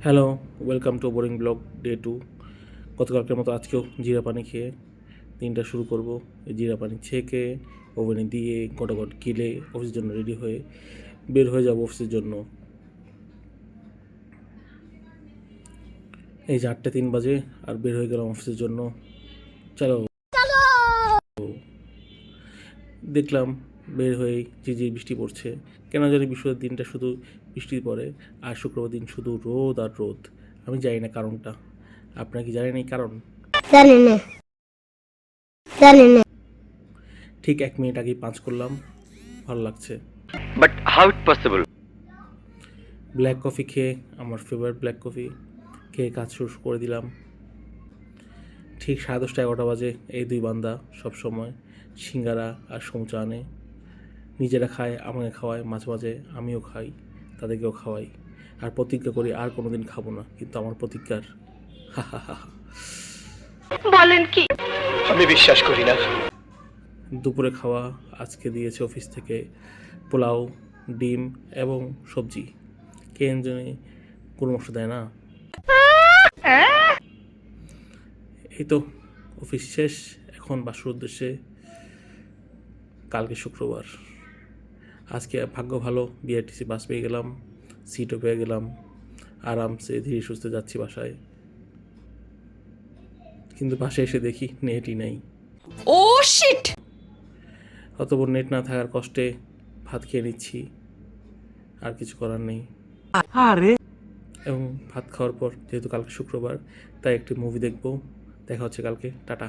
Hello, welcome to boring blog day 2। গতকালকের মতো আজকেও জিরা পানি খেয়ে দিনটা শুরু করব। এই জিরা পানি ছেঁকে ওভেনে দিয়ে গটাগট গিলে অফিসের জন্য রেডি হয়ে বের হয়ে যাব অফিসের জন্য। এই যে 8:03 বাজে আর বের হয়ে গেলাম অফিসের জন্য। চলো, দেখলাম বের হয়ে ঝিরঝির বৃষ্টি পড়ছে। কেন জানি বৃহস্পতিবার দিনটা শুধু বৃষ্টি পড়ে আর শুক্রবার দিন শুধু রোদ আর রোদ। আমি জানি না কারণটা। আপনারা কি জানেন এই কারণ? জানি না। ঠিক 1 মিনিট আগেই পাঁচ করলাম, ভালো লাগছে। But how it possible? Black coffee খেয়ে, আমার ফেভারিট ব্ল্যাক কফি খেয়ে কাজ শুরু করে দিলাম। ঠিক 10:30 11টা বাজে এই দুই বান্দা সবসময় সিঙ্গারা আর সমুচা আনে, নিজেরা খায়, আমাকে খাওয়ায়, মাঝে মাঝে আমিও খাই, তাদেরকেও খাওয়াই। আর প্রতিজ্ঞা করি আর কোনো দিন খাবো না, কিন্তু আমার প্রতিজ্ঞার বলেন কি? আমি বিশ্বাস করি না। দুপুরে খাওয়া আজকে দিয়েছে অফিস থেকে পোলাও, ডিম এবং সবজি। কে জানি কোনো মশলা দেয় না। এই তো অফিস শেষ, এখন বাসার উদ্দেশ্যে। কালকে শুক্রবার, আজকে ভাগ্য ভালো, বিআরটিসি বাস পেয়ে গেলাম, সিটও পেয়ে গেলাম, আরামসে ধীরে সুস্থে যাচ্ছি বাসায়। কিন্তু বাসায় এসে দেখি নেটই নেই। ও শিট! অতপর নেট না থাকার কষ্টে ভাত খেয়ে নিচ্ছি, আর কিছু করার নেই। এবং ভাত খাওয়ার পর যেহেতু কালকে শুক্রবার, তাই একটি মুভি দেখবো। দেখা হচ্ছে কালকে, টাটা।